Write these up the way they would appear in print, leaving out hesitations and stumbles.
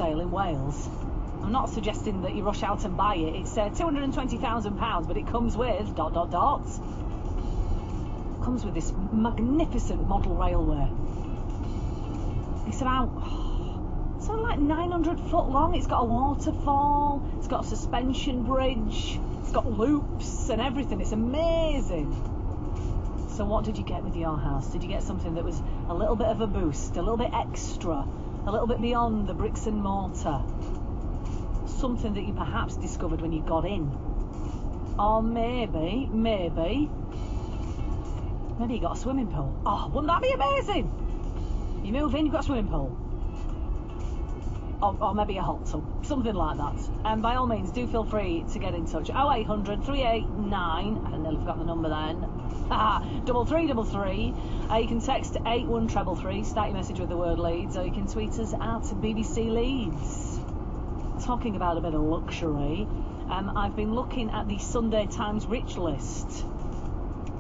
sale in Wales. I'm not suggesting that you rush out and buy it. It's £220,000, but it comes with ... Comes with this magnificent model railway. It's about something like 900 foot long. It's got a waterfall, it's got a suspension bridge, it's got loops and everything. It's amazing. So what did you get with your house? Did you get something that was a little bit of a boost, a little bit extra, a little bit beyond the bricks and mortar? Something that you perhaps discovered when you got in? Or maybe you got a swimming pool. Oh, wouldn't that be amazing? You move in, you've got a swimming pool. Or maybe a hot tub, something like that. And by all means, do feel free to get in touch. 0800 389, I nearly forgot the number then, 3333. You can text 81333, start your message with the word Leeds, or you can tweet us at BBC Leeds. Talking about a bit of luxury, I've been looking at the Sunday Times Rich List.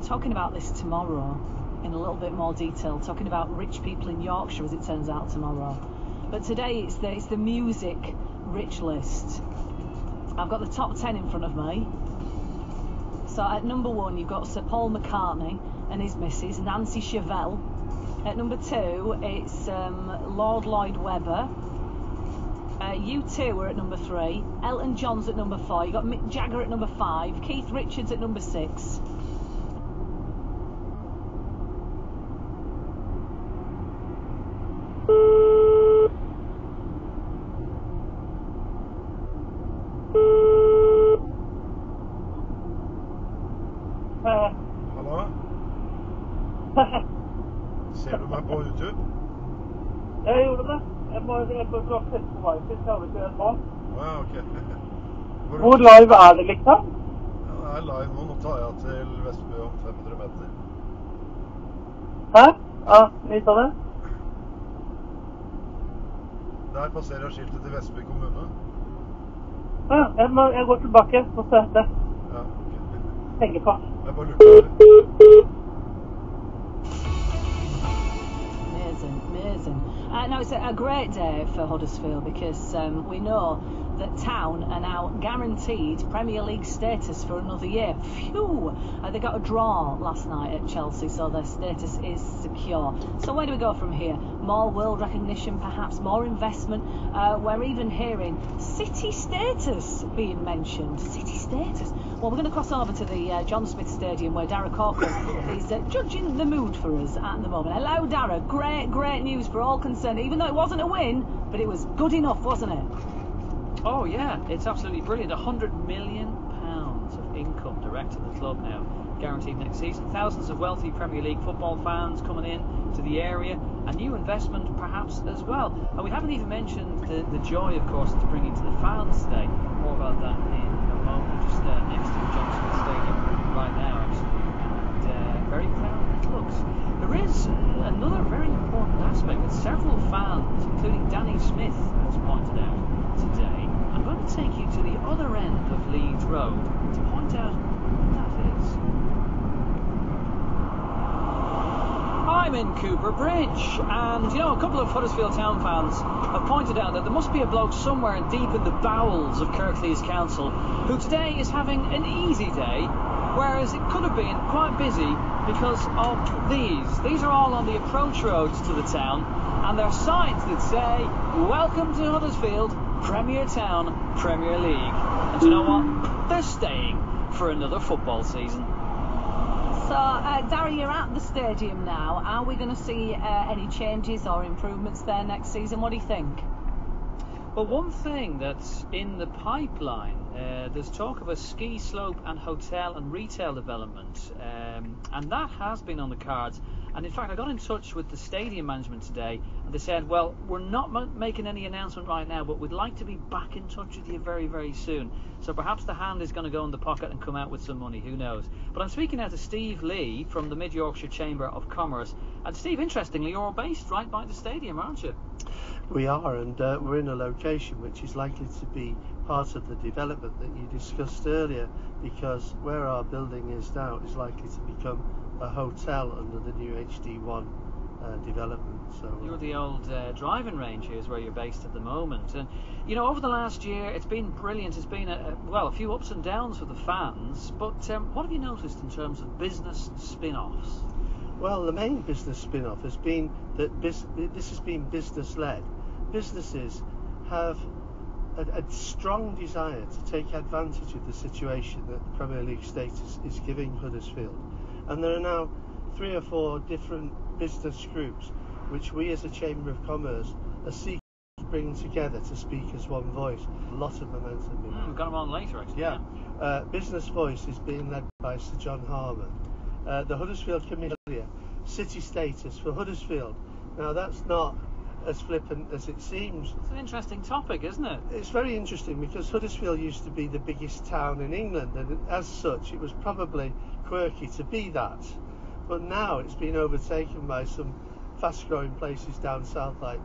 Talking about this tomorrow in a little bit more detail, talking about rich people in Yorkshire, as it turns out, tomorrow. But today it's the music rich list. I've got the top 10 in front of me. So at number 1 you've got Sir Paul McCartney and his missus Nancy Chevelle. At number 2 it's Lord Lloyd Webber. U2 are at number 3. Elton John's at number 4. You've got Mick Jagger at number 5. Keith Richards at number 6. Hallå? Ser du meg på YouTube? Jeg gjorde det. Jeg må på klokken på vei til Kjærlighet nå. Ja, ok. Hvor live er det liksom? Ja, det er live nå. Nå tar jeg til Vestby om 500 meter. Hæ? Ja, litt av det. Der passerer jeg skiltet til Vestby kommune. Ja, jeg går tilbake på setet. Ja, ok. Tenker på. Jeg bare lurer. Amazing. No, it's a great day for Huddersfield because we know that Town are now guaranteed Premier League status for another year. Phew! They got a draw last night at Chelsea, so their status is secure. So where do we go from here? More world recognition, perhaps more investment. We're even hearing city status being mentioned. City status. Well, we're going to cross over to the John Smith Stadium where Dara Corcoran is judging the mood for us at the moment. Hello, Dara. Great news for all concerned. Even though it wasn't a win, but it was good enough, wasn't it? Oh yeah, it's absolutely brilliant. £100 million of income direct to the club now, guaranteed next season. Thousands of wealthy Premier League football fans coming in to the area, a new investment perhaps as well. And we haven't even mentioned the joy, of course, it's bringing to the fans today. More about that in a moment. Just next to the John Smith Stadium right now, actually, and very proud it looks. There is another very important aspect that several fans, including Danny Smith, has pointed out today. I'm going to take you to the other end of Leeds Road to point out what that is. I'm in Cooper Bridge, and a couple of Huddersfield Town fans have pointed out that there must be a bloke somewhere deep in the bowels of Kirklees Council who today is having an easy day, whereas it could have been quite busy because of these. These are all on the approach roads to the town, and they're signs that say, "Welcome to Huddersfield, Premier Town, Premier League." And you know what? They're staying for another football season. So, Darry, you're at the stadium now. Are we going to see any changes or improvements there next season? What do you think? Well, one thing that's in the pipeline, there's talk of a ski slope and hotel and retail development, and that has been on the cards. And in fact, I got in touch with the stadium management today, and they said, well, we're not making any announcement right now, but we'd like to be back in touch with you very, very soon. So perhaps the hand is going to go in the pocket and come out with some money, who knows. But I'm speaking now to Steve Lee from the Mid-Yorkshire Chamber of Commerce. And Steve, interestingly, you're based right by the stadium, aren't you? We are, and we're in a location which is likely to be part of the development that you discussed earlier, because where our building is now is likely to become a hotel under the new HD1 development. So You're the old driving range here is where you're based at the moment, and you know, over the last year it's been brilliant. It's been a few ups and downs for the fans, but what have you noticed in terms of business spin-offs? Well, the main business spin-off has been that this has been business-led. Businesses have a strong desire to take advantage of the situation that the Premier League status is giving Huddersfield, and there are now 3 or 4 different business groups which we as a Chamber of Commerce are seeking to bring together to speak as one voice. A lot of momentum in We've got them on later, actually. Yeah. Business Voice is being led by Sir John Harman. The Huddersfield Committee, city status for Huddersfield. Now that's not as flippant as it seems. It's an interesting topic, isn't it? It's very interesting because Huddersfield used to be the biggest town in England, and as such it was probably quirky to be that. But now it's been overtaken by some fast-growing places down south like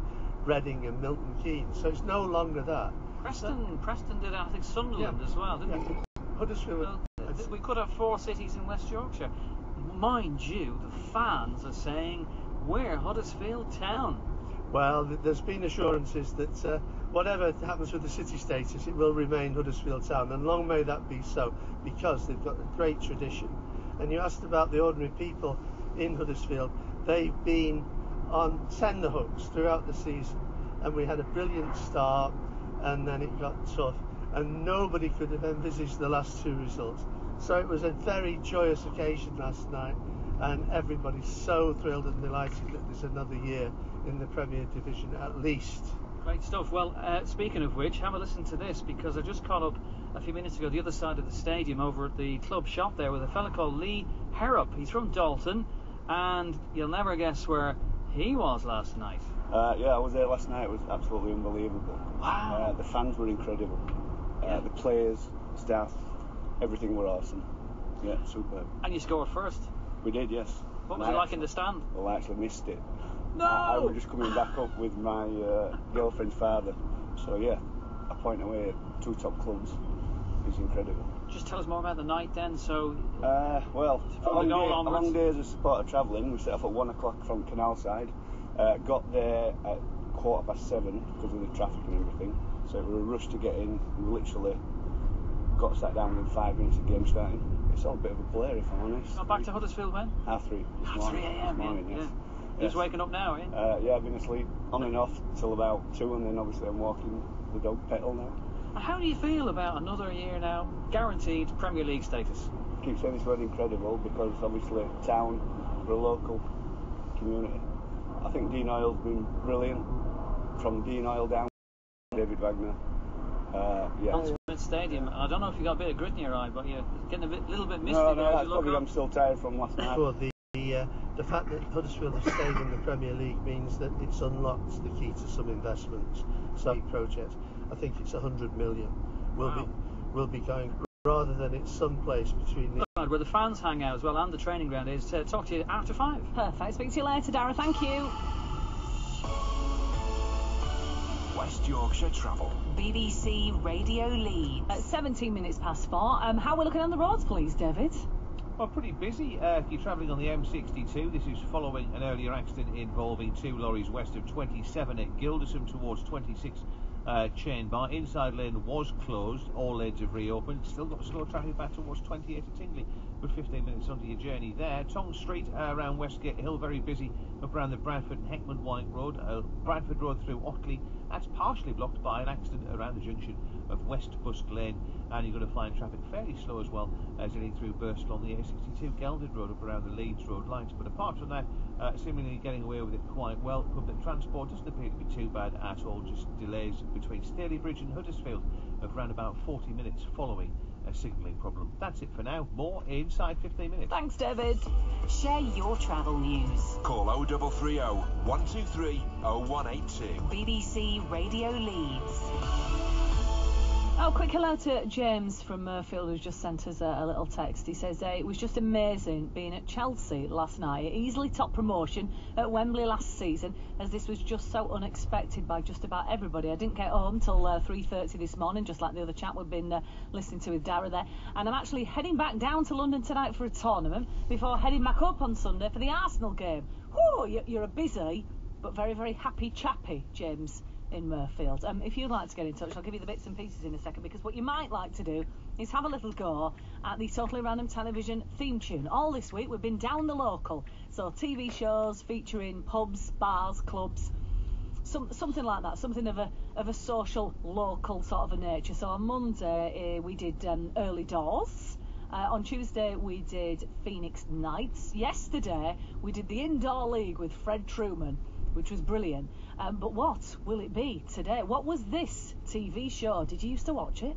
Reading and Milton Keynes. So it's no longer that. Preston did, I think, Sunderland as well, didn't it? Huddersfield. We could have 4 cities in West Yorkshire. Mind you, the fans are saying we're Huddersfield Town. Well, there's been assurances that whatever happens with the city status, it will remain Huddersfield Town, and long may that be so, because they've got a great tradition. And you asked about the ordinary people in Huddersfield. They've been on tenterhooks throughout the season, and we had a brilliant start, and then it got tough, and nobody could have envisaged the last 2 results. So it was a very joyous occasion last night, and everybody's so thrilled and delighted that there's another year in the Premier Division at least. Great stuff. Well, speaking of which, have a listen to this, because I just caught up a few minutes ago the other side of the stadium over at the club shop there with a fella called Lee Harrop. He's from Dalton, and you'll never guess where he was last night. Yeah, I was there last night. It was absolutely unbelievable. Wow. The fans were incredible. The players, staff, everything were awesome. Yeah, superb. And you scored first. We did, yes. What was it like in the stand? Well, I actually missed it. No! I was just coming back up with my girlfriend's father. So yeah, a point away at 2 top clubs is incredible. Just tell us more about the night then. So, well, a long day as a supporter travelling. We set off at 1 o'clock from Canalside. Got there at 7:15 because of the traffic and everything. So it was a rush to get in. We literally got sat down within 5 minutes of game starting. It's all a bit of a blur, if I'm honest. Got back to Huddersfield when? 3:30 this morning. 3 a.m. Yes. Yeah. You're just waking up now, are you? Yeah, I've been asleep on and off till about 2, and then obviously I'm walking the dog pedal now. How do you feel about another year now, guaranteed Premier League status? I keep saying this word incredible because obviously town, we're a local community. I think Dean Oil's been brilliant. From Dean Oil down, David Wagner. Ultimate Stadium. I don't know if you got a bit of grit in your eye, but you're getting a little bit misty. No, there as that's you look probably up. I'm still tired from last night. Well, the fact that Huddersfield have stayed in the Premier League means that it's unlocked the key to some investments. So project, I think it's 100 million will be going, rather than it's someplace between the where the fans hang out as well, and the training ground is. To talk to you after 5. Perfect. Speak to you later, Dara. Thank you. West Yorkshire Travel. BBC Radio Leeds. At 17 minutes past 4. How are we looking on the roads, please, David? Well, pretty busy if you're travelling on the M62. This is following an earlier accident involving 2 lorries west of 27 at Gildersham towards 26 Chain Bar. Inside lane was closed. All lanes have reopened. Still got slow traffic back towards 28 at Tingley. Good 15 minutes onto your journey there. Tong Street around Westgate Hill, very busy up around the Bradford and Heckman White Road. Bradford Road through Otley, that's partially blocked by an accident around the junction of West Busk Lane. And you're going to find traffic fairly slow as well as heading through Birstall on the A62 Gelded Road up around the Leeds Road lights. But apart from that, seemingly getting away with it quite well. Public transport doesn't appear to be too bad at all, just delays between Staley Bridge and Huddersfield of around about 40 minutes following a signalling problem. That's it for now. More inside 15 minutes. Thanks, David. Share your travel news. Call 0330 123 0182. BBC Radio Leeds. Oh, quick hello to James from Murfield, who's just sent us a little text. He says, it was just amazing being at Chelsea last night. Easily top promotion at Wembley last season, as this was just so unexpected by just about everybody. I didn't get home till 3:30 this morning, just like the other chap we've been listening to with Dara there. And I'm actually heading back down to London tonight for a tournament before heading back up on Sunday for the Arsenal game. Oh, you're a busy but very, very happy chappy, James in Murfield. If you'd like to get in touch, I'll give you the bits and pieces in a second, because what you might like to do is have a little go at the Totally Random Television theme tune. All this week we've been down the local, so TV shows featuring pubs, bars, clubs, something like that, something of a social, local sort of a nature. So on Monday we did Early Doors. On Tuesday we did Phoenix Nights. Yesterday we did the Indoor League with Fred Truman, which was brilliant. But what will it be today? What was this TV show? Did you used to watch it?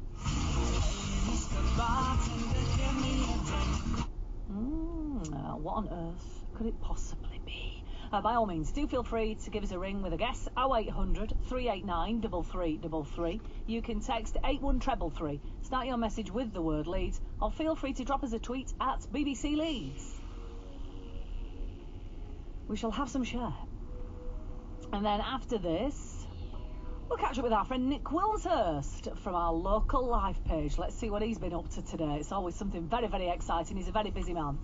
What on earth could it possibly be? By all means, do feel free to give us a ring with a guess. 0800 389 3333. You can text 81333. Start your message with the word Leeds, or feel free to drop us a tweet at BBC Leeds. We shall have some share. And then after this, we'll catch up with our friend Nick Wilshurst from our local live page. Let's see what he's been up to today. It's always something very, very exciting. He's a very busy man.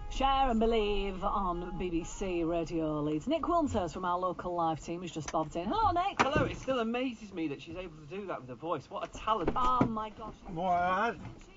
Share and Believe on BBC Radio Leeds. Nick Wilshurst from our local live team has just bobbed in. Hello, Nick. Hello. It still amazes me that she's able to do that with her voice. What a talent. Oh, my gosh. Må jeg her? She